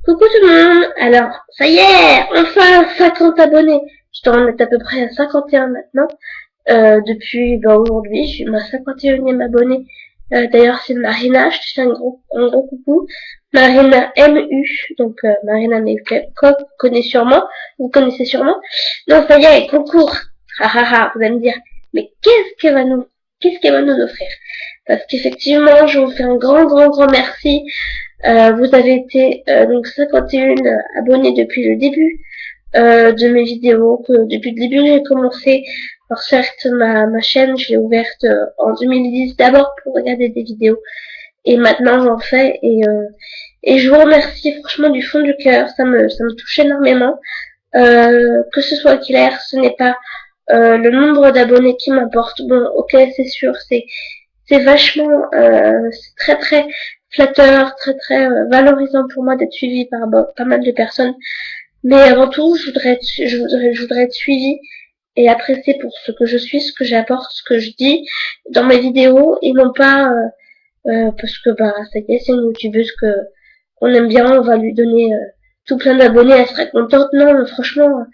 Coucou tout le monde. Alors, ça y est, enfin 50 abonnés. Je dois en être à peu près à 51 maintenant. Depuis aujourd'hui, je suis ma 51e abonnée. D'ailleurs, c'est Marina, je te fais un gros coucou. Marina MU, donc Marina Makeup, vous connaissez sûrement. Donc ça y est, concours. Ha ha ha, vous allez me dire, mais qu'est-ce qu'elle va nous offrir? Parce qu'effectivement, je vous fais un grand merci. Vous avez été donc 51 abonnés depuis le début de mes vidéos. Depuis le début, j'ai commencé. Alors certes, ma chaîne, je l'ai ouverte en 2010 d'abord pour regarder des vidéos. Et maintenant, j'en fais. Et je vous remercie franchement du fond du cœur. Ça me touche énormément. Que ce soit clair, ce n'est pas le nombre d'abonnés qui m'importe. Bon, ok, c'est sûr, c'est vachement, c'est très flatteur, très valorisant pour moi d'être suivi par pas mal de personnes. Mais avant tout, je voudrais être suivi et apprécié pour ce que je suis, ce que j'apporte, ce que je dis dans mes vidéos et non pas parce que bah ça y est, c'est une youtubeuse qu'on aime bien, on va lui donner tout plein d'abonnés, elle serait contente. Non, franchement, vous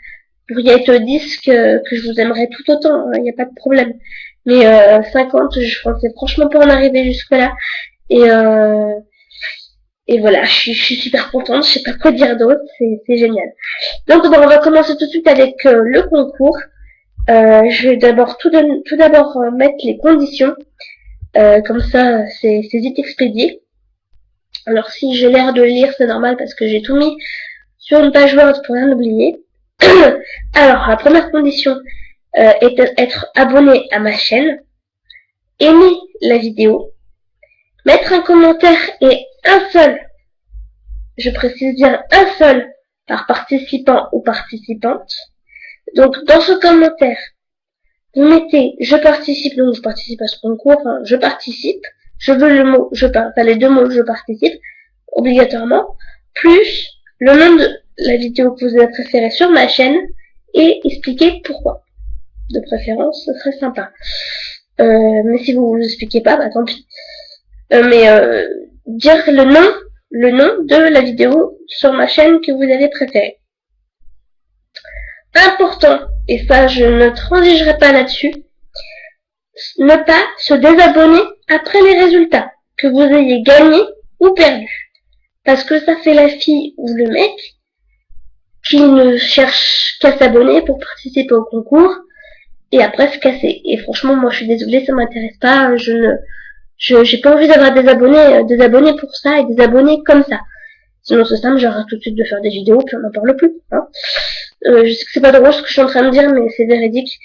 pourriez être 10 que je vous aimerais tout autant, il n'y a pas de problème. Mais 50, je pensais franchement pas en arriver jusque là. Et et voilà, je suis super contente, je sais pas quoi dire d'autre, c'est génial. Donc bon, on va commencer tout de suite avec le concours. Je vais d'abord tout d'abord mettre les conditions, comme ça c'est vite expédié. Alors si j'ai l'air de lire, c'est normal parce que j'ai tout mis sur une page Word pour rien oublier. Alors la première condition est d'être abonné à ma chaîne, aimer la vidéo, mettre un commentaire et un seul, je précise bien un seul, par participant ou participante. Donc dans ce commentaire, vous mettez je participe, donc je participe à ce concours, enfin, je participe, je veux le mot, enfin les deux mots je participe, obligatoirement, plus le nom de la vidéo que vous avez préférée sur ma chaîne et expliquer pourquoi. De préférence, ce serait sympa. Mais si vous ne expliquez pas, bah tant pis. Mais dire le nom de la vidéo sur ma chaîne que vous avez préférée. Important, et ça je ne transigerai pas là-dessus, ne pas se désabonner après les résultats, que vous ayez gagné ou perdu. Parce que ça fait la fille ou le mec qui ne cherche qu'à s'abonner pour participer au concours et après se casser. Et franchement, moi je suis désolée, ça m'intéresse pas, j'ai pas envie d'avoir des abonnés pour ça et des abonnés comme ça. Sinon c'est simple, j'arrête tout de suite de faire des vidéos puis on n'en parle plus. Hein. Je sais que c'est pas drôle ce que je suis en train de dire, mais c'est véridique.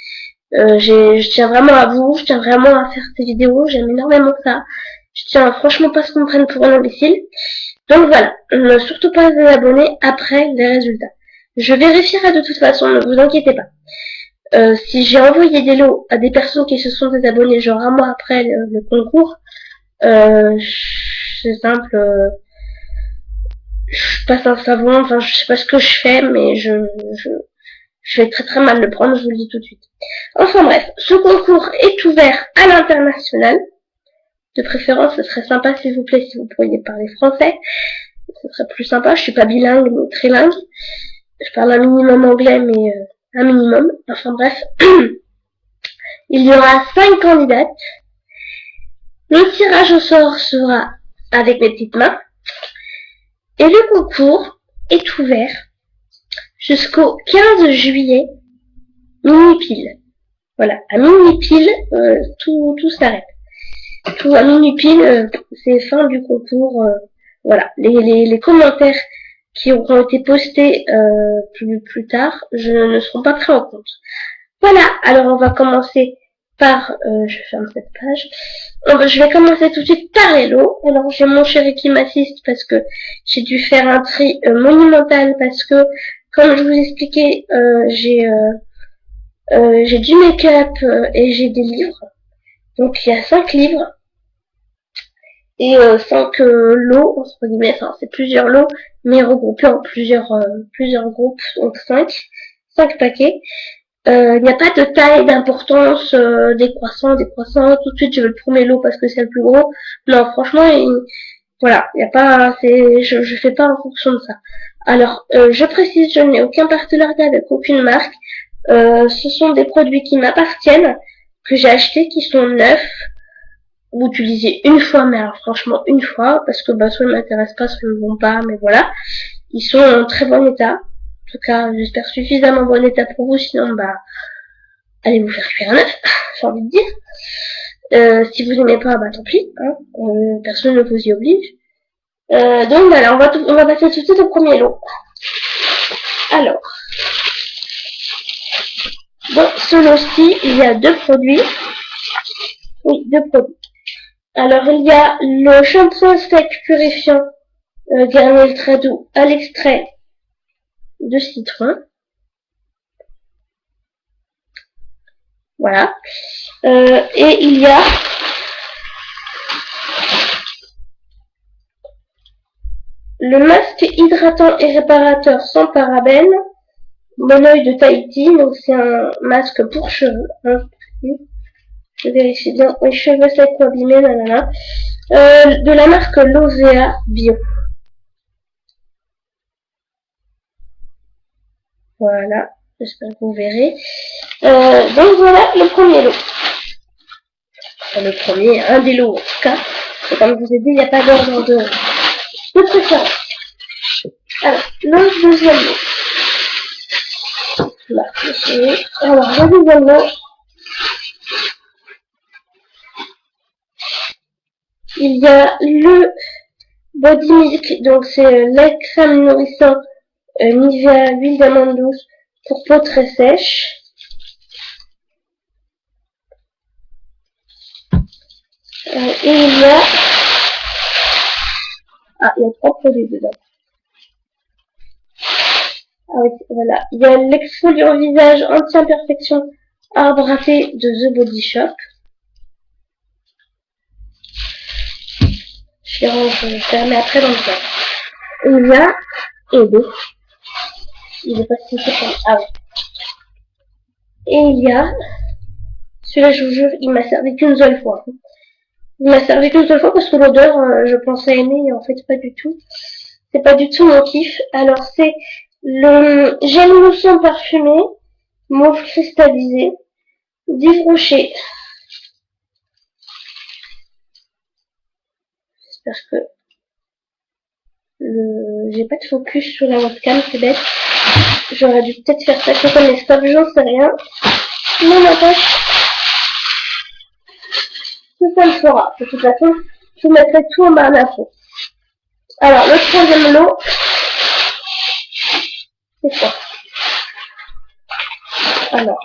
Je tiens vraiment à vous, je tiens vraiment à faire ces vidéos, j'aime énormément ça. Je tiens franchement pas à ce qu'on me prenne pour un imbécile. Donc voilà, ne surtout pas vous abonner après les résultats. Je vérifierai de toute façon, ne vous inquiétez pas. Si j'ai envoyé des lots à des personnes qui se sont désabonnées genre un mois après le concours, c'est simple, je passe un savon, enfin je sais pas ce que je fais, mais je vais très mal le prendre, je vous le dis tout de suite. Enfin bref, ce concours est ouvert à l'international. De préférence, ce serait sympa s'il vous plaît si vous pourriez parler français. Ce serait plus sympa, je suis pas bilingue mais trilingue. Je parle un minimum anglais mais un minimum. Enfin bref. Il y aura 5 candidates. Le tirage au sort sera avec mes petites mains. Et le concours est ouvert jusqu'au 15 juillet, minuit pile. Voilà, à minuit pile, tout s'arrête. Tout à minuit pile, c'est fin du concours. Voilà, les commentaires qui auront été postés plus tard ne seront pas pris en compte. Voilà, alors on va commencer par, je ferme cette page, je vais commencer tout de suite par les lots. Alors j'ai mon chéri qui m'assiste parce que j'ai dû faire un tri monumental parce que, comme je vous expliquais, j'ai du make-up et j'ai des livres. Donc il y a 5 livres et 5 lots, entre guillemets, enfin c'est plusieurs lots, mais regroupés en plusieurs groupes, donc 5 paquets. Il n'y a pas de taille, d'importance, décroissant, tout de suite je veux le premier lot parce que c'est le plus gros. Non, franchement, Voilà, y a pas, je fais pas en fonction de ça. Alors, je précise, je n'ai aucun partenariat avec aucune marque. Ce sont des produits qui m'appartiennent, que j'ai achetés, qui sont neufs, ou utilisés une fois, mais alors franchement une fois, parce que bah soit ils m'intéressent pas, soit ils ne vont pas, mais voilà. Ils sont en très bon état. En tout cas, j'espère suffisamment bon état pour vous, sinon bah allez vous faire cuire un œuf, j'ai envie de dire. Si vous n'aimez pas, bah tant pis, hein, personne ne vous y oblige. Donc voilà, on va passer tout de suite au premier lot. Alors, dans ce lot-ci, il y a deux produits. Oui, deux produits. Alors, il y a le shampoing sec purifiant Garnier très doux à l'extrait de citron. Voilà. Et il y a le masque hydratant et réparateur sans parabènes, Mon Oeil de Tahiti. Donc c'est un masque pour cheveux. Hein. Je vérifie bien. Oui, cheveux secs ou abîmés, nanana. De la marque Lovea Bio. Voilà. J'espère que vous verrez. Donc voilà le premier lot. Enfin, le premier, un des lots en tout cas. Et comme je vous ai dit, il n'y a pas d'ordre de préférence. Alors, le deuxième lot. Là, alors, le deuxième lot. Il y a le Body Milk, donc c'est lait crème nourrissant Nivea huile d'amande douce pour peau très sèche. Et il y a trois produits dedans. Ah oui, voilà. Il y a l'exfoliant visage anti-imperfection arbre à thé de The Body Shop. Je les range, je ferme après dans le sac. Et il y a, il est pas si c'est ah oui. Et il y a, celui-là je vous jure, il m'a servi qu'une seule fois. Il m'a servi qu'une seule fois parce que l'odeur, je pensais aimer et en fait pas du tout. C'est pas du tout mon kiff. Alors c'est le gel moussant parfumé, mauve cristallisé, d'Yves Rocher. J'espère que j'ai pas de focus sur la webcam, c'est bête. J'aurais dû peut-être faire ça que comme les stops, j'en sais rien. Mais n'empêche, ça le fera. De toute façon, je vous mettrai tout en barre d'infos. Alors, le troisième lot, c'est quoi? Alors,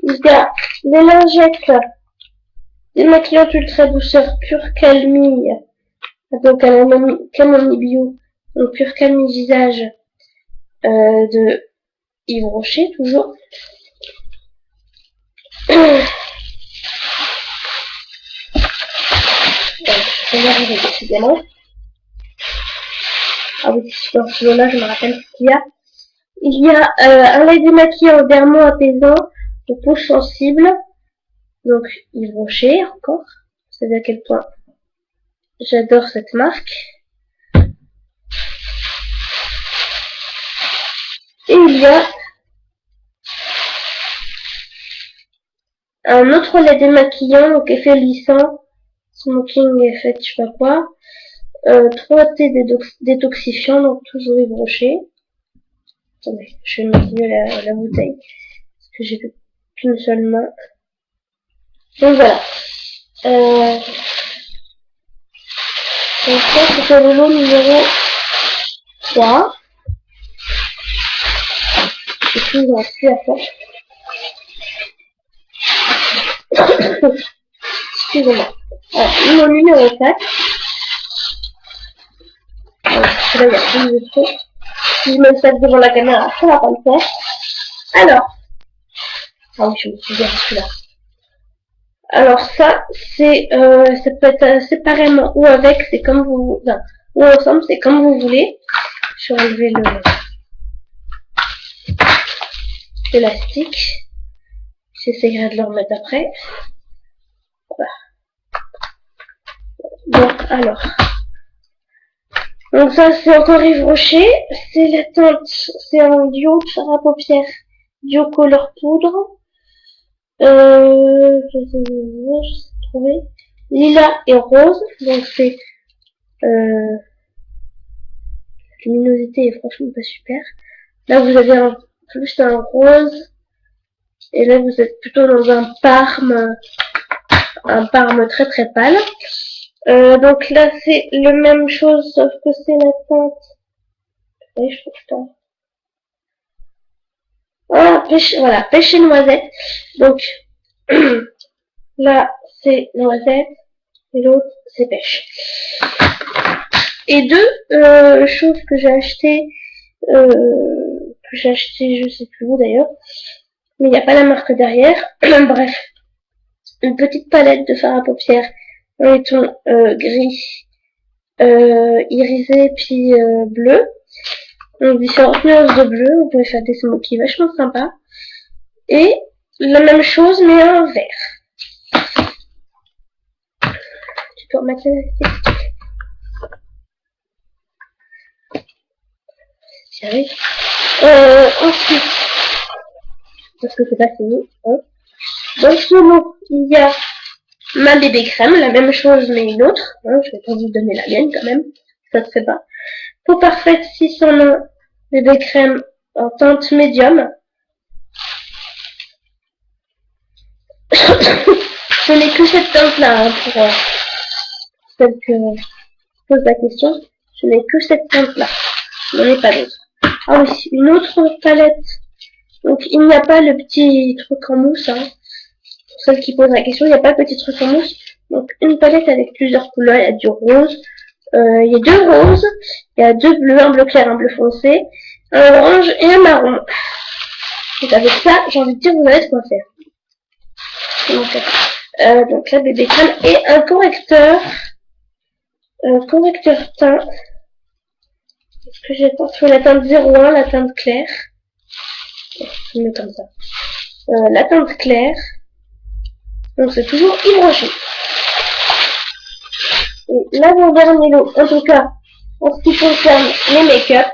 il y a les lingettes démaquillantes ultra douceur pure calmie, donc camomille bio, donc pure calmie visage de Yves Rocher, toujours. Je vais y arriver, décidément. Ah oui, dans ce lot-là, je me rappelle ce qu'il y a. Il y a un lait démaquillant dermo apaisant de peau sensible. Donc, Yves Rocher, encore. Vous savez à quel point j'adore cette marque. Et il y a un autre lait démaquillant, donc effet lissant, smoking effet je sais pas quoi. 3 thés détoxifiants, donc toujours Yves Rocher. Attendez, je vais mettre mieux la bouteille, parce que j'ai qu'une seule main. Donc voilà. Donc ça, c'était le lot numéro 3. Et puis, il en suit à faire. Excusez-moi. Alors, le numéro 4. Parce que là, il y a plus de trucs. Si je me le fais devant la caméra, ça va pas le faire. Alors. Ah oui, je me suis dit celui-là. Alors ça, ça peut être séparément ou avec, c'est comme vous, enfin, ou ensemble, c'est comme vous voulez. Je vais enlever l'élastique. J'essaierai de le remettre après. Voilà. Donc, alors, Donc ça, c'est encore Yves Rocher. C'est la teinte, c'est un duo de fard à paupières, duo couleur poudre. Je sais trouver. Lilas et rose. Donc c'est, la luminosité est franchement pas super. Là, vous avez plus un rose. Et là, vous êtes plutôt dans un parme très très pâle. Donc là, c'est la même chose, sauf que c'est la teinte. Oui, je trouve pas. Voilà, pêche et noisette. Donc, là, c'est noisette, et l'autre, c'est pêche. Et deux choses que j'ai achetées, je sais plus où d'ailleurs, mais il n'y a pas la marque derrière. Bref, une petite palette de fard à paupières en ton gris, irisé puis bleu. Donc différentes nuances de bleu, vous pouvez faire des smokies vachement sympas. Et la même chose mais en vert. Tu peux remettre la j'arrive. Ensuite, parce que c'est pas fini, hein. Dans ce lot, il y a ma bébé crème, la même chose mais une autre. Hein, je vais pas vous donner la mienne quand même, ça se fait pas. Peau parfaite 601 bébé crème en teinte médium. Je n'ai que cette teinte là hein, pour celle que pose la question. Je n'ai que cette teinte là. Je n'en ai pas d'autre. Ah oui, une autre palette. Donc il n'y a pas le petit truc en mousse. Hein. Pour celle qui pose la question, il n'y a pas le petit truc en mousse. Donc une palette avec plusieurs couleurs. Il y a du rose. Il y a deux roses. Il y a deux bleus, un bleu clair, un bleu foncé, un orange et un marron. Donc avec ça, j'ai envie de dire, vous avez de quoi faire. Donc la bébé crème et un correcteur. Correcteur teint. Est-ce que j'ai entre la teinte 01, la teinte claire. Je mets comme ça. La teinte claire. Donc c'est toujours Yves Rocher. Et l'avant-dernier lot, en tout cas, en ce qui concerne les make-up.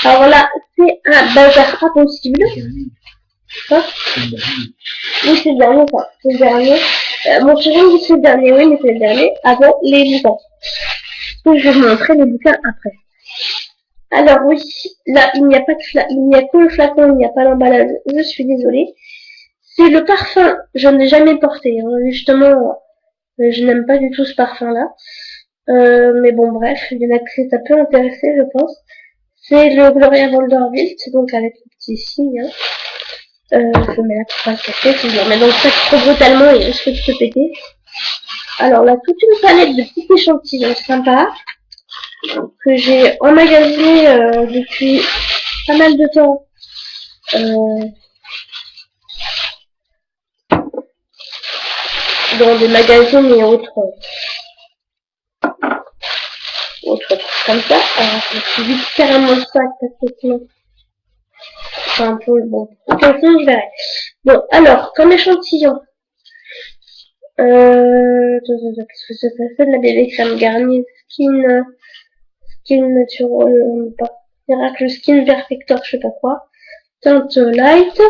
Alors là, c'est un bazar impossible. Hein oui, c'est le dernier, ça. C'est le dernier. Mon chéri me dit que c'est le dernier, oui, mais c'est le dernier. Avant les bouquins. Je vais vous montrer les bouquins après. Alors oui, là, il n'y a pas de il n'y a que le flacon, il n'y a pas l'emballage. Je suis désolée. C'est le parfum, je n'ai jamais porté. Hein. Justement, je n'aime pas du tout ce parfum-là. Mais bon, bref, il y en a que ça peut intéresser, je pense. C'est le Gloria Vanderbilt, donc avec le petit signe. Hein. Je mets là pour pas le casser, si je le remets dans le sac trop brutalement, il risque de se péter. Alors là, toute une palette de petits échantillons sympas que j'ai emmagasiné depuis pas mal de temps. Dans des magazines et autres trucs comme ça. Alors, je suis vite carrément le sac parce que sinon, c'est un peu bon. De toute façon, je verrai. Bon, alors, comme échantillon, qu'est-ce que c'est ça? C'est de la bébé crème Garnier Skin Natural, pas Miracle Skin Perfector, je sais pas quoi. Teinte light.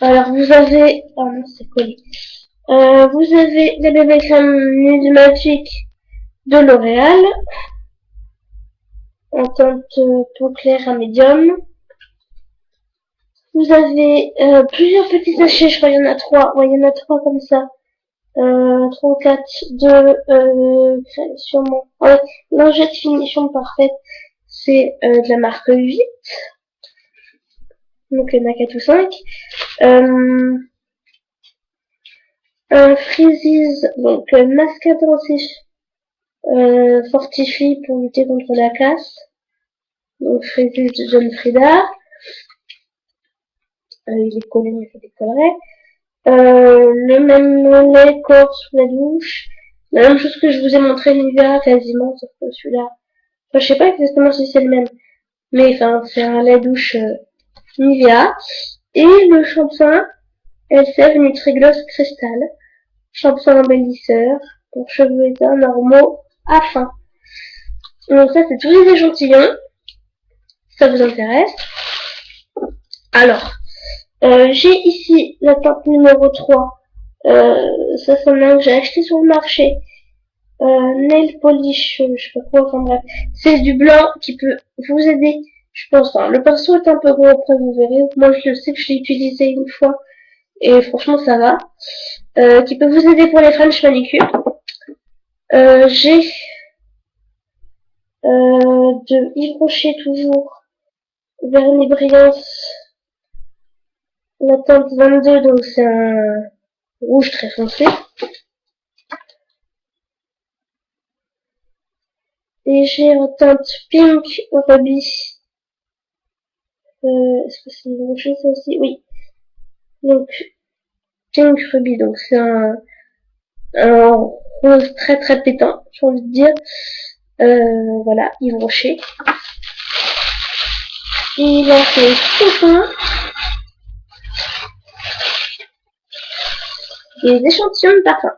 Alors, vous avez, oh non, c'est collé. Vous avez la bébé crème Nude Magic de L'Oréal en teinte peau claire à médium. Vous avez plusieurs petits sachets, je crois qu'il y en a 3. Ouais, il y en a 3 comme ça. 3 ou 4 de sûrement. Ouais, lingette finition parfaite, c'est de la marque 8. Donc il y en a 4 ou 5. Un Freezies, donc masque intensif fortifie pour lutter contre la casse. Donc Freezies de John Frieda. Il est collé, mais ça décollerait. Le même lait corps sous la douche. La même chose que je vous ai montré Nivea quasiment, sauf que celui-là. Enfin, je sais pas exactement si c'est le même. Mais enfin, c'est un lait douche Nivea. Et le shampoing SF Nutrigloss Crystal. Shampoing embellisseur pour cheveux éteints normaux à fin. Donc ça, c'est tous les échantillons. Si ça vous intéresse. Alors, j'ai ici la teinte numéro 3. Ça, c'est un que j'ai acheté sur le marché. Nail polish, je sais pas quoi, enfin bref. C'est du blanc qui peut vous aider, je pense. Hein. Le pinceau est un peu gros, après vous verrez. Moi, je sais que je l'ai utilisé une fois. Et franchement, ça va. Qui peut vous aider pour les French manicure. J'ai de Yves Rocher toujours. Vernis Brillance. La teinte 22, donc c'est un rouge très foncé. Et j'ai la teinte Pink Ruby. Est-ce que c'est rouge ça aussi? Oui. Donc, Pink Ruby, donc c'est un rose très très pétant, j'ai envie de dire. Voilà, Yves Rocher. Il a fait tout des échantillons de parfum.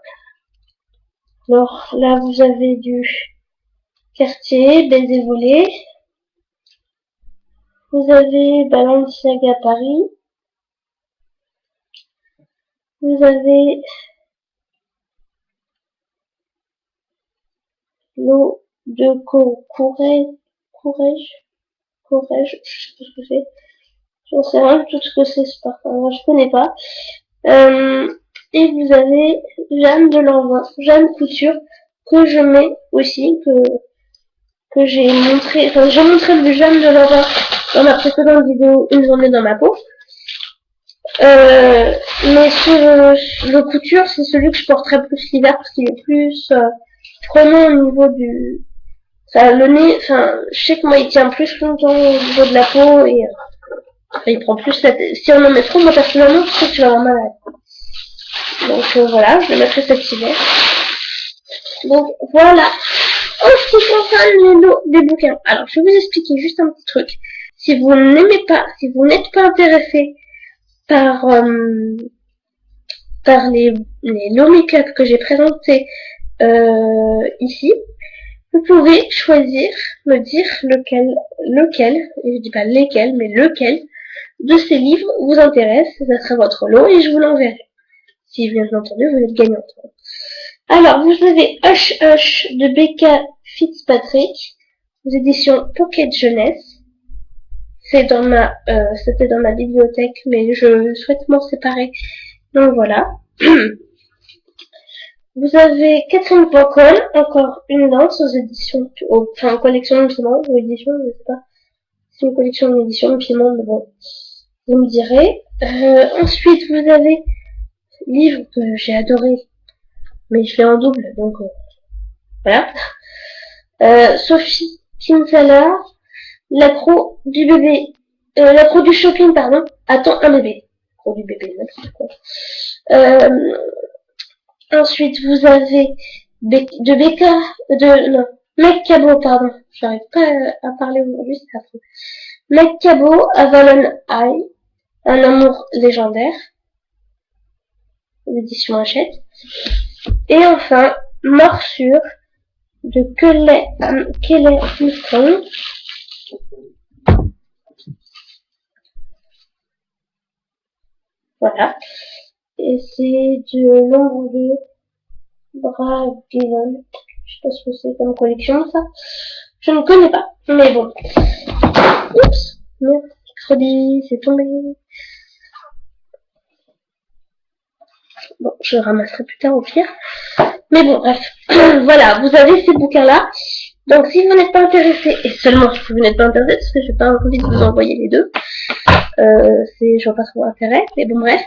Alors là, vous avez du Cartier, Baiser Volé. Vous avez Balenciaga Paris. Vous avez l'eau de Courrèges, je sais pas ce que c'est. J'en sais rien de tout ce que c'est ce parfum, je connais pas. Et vous avez Jeanne de Lanvin, Jeanne Couture, que je mets aussi, que j'ai montré, enfin j'ai montré le Jeanne de Lanvin dans ma précédente vidéo, une journée dans ma peau. Mais le couture, c'est celui que je porterai plus l'hiver parce qu'il est plus prenant au niveau du, enfin le nez, enfin je sais que moi il tient plus longtemps au niveau de la peau et il prend plus la tête. Si on en met trop, moi personnellement je sais que je vais avoir malade. Donc voilà, je le mettrai cet hiver. Donc voilà. En ce qui concerne les lots des bouquins, alors je vais vous expliquer juste un petit truc. Si vous n'aimez pas, si vous n'êtes pas intéressé par les lots make-up que j'ai présentés ici, vous pouvez choisir, me dire lequel, et je dis pas lesquels, mais lequel de ces livres vous intéresse, ça sera votre lot et je vous l'enverrai. Si bien entendu vous êtes gagnante. Alors vous avez Hush Hush de Becca Fitzpatrick, aux éditions Pocket Jeunesse. C'était dans ma bibliothèque, mais je souhaite m'en séparer. Donc voilà. Vous avez Catherine Pancol, encore une danse aux éditions, enfin collection Piment, ou édition, je sais pas. C'est une collection d'édition Piment, mais bon, vous me direz. Ensuite, vous avez livre que j'ai adoré, mais je l'ai en double, donc voilà. Sophie Kinsella, l'accro du bébé, l'accro du shopping, pardon. Attends, un bébé. L'accro du bébé, n'importe quoi. Ensuite, vous avez Meg Cabot, pardon. J'arrive pas à parler aujourd'hui, c'est affreux. Meg Cabot, Avalon High, un amour légendaire. L'édition Hachette. Et enfin, Morsure de Kelly Armstrong. Voilà. Et c'est de l'ombre de Bragdon. Je sais pas ce que c'est comme collection, ça. Je ne connais pas. Mais bon. Oups. Mercredi, c'est tombé. Bon, je ramasserai plus tard au pire. Mais bon, bref. Voilà, vous avez ces bouquins-là. Donc, si vous n'êtes pas intéressé, et seulement si vous n'êtes pas intéressé, parce que j'ai pas envie de vous envoyer les deux, je vois pas trop intérêt, mais bon, bref.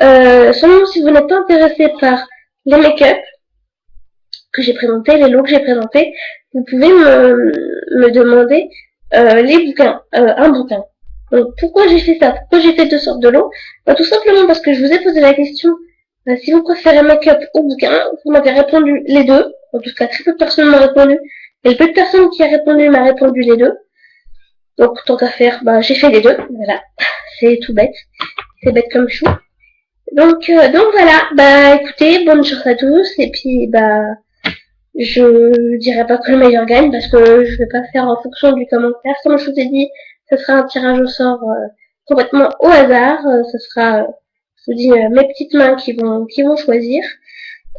Seulement si vous n'êtes pas intéressé par les make-up que j'ai présentés, les lots que j'ai présentés, vous pouvez me demander les bouquins, un bouquin. Donc, pourquoi j'ai fait ça? Pourquoi j'ai fait deux sortes de lots? Tout simplement parce que je vous ai posé la question, si vous préférez make-up ou bouquin, vous m'avez répondu les deux. En tout cas, très peu de personnes m'ont répondu. Et le peu de personnes qui a répondu m'a répondu les deux. Donc, tant qu'à faire, j'ai fait les deux. Voilà. C'est tout bête. C'est bête comme chou. Donc voilà. Écoutez, bonne chance à tous. Et puis, Je dirais pas que le meilleur gagne parce que je vais pas faire en fonction du commentaire. Comme je vous ai dit, ce sera un tirage au sort complètement au hasard. Ce sera, je vous dis, mes petites mains qui vont choisir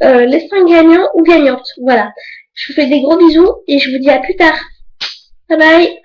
les 5 gagnants ou gagnantes. Voilà. Je vous fais des gros bisous et je vous dis à plus tard. Bye bye.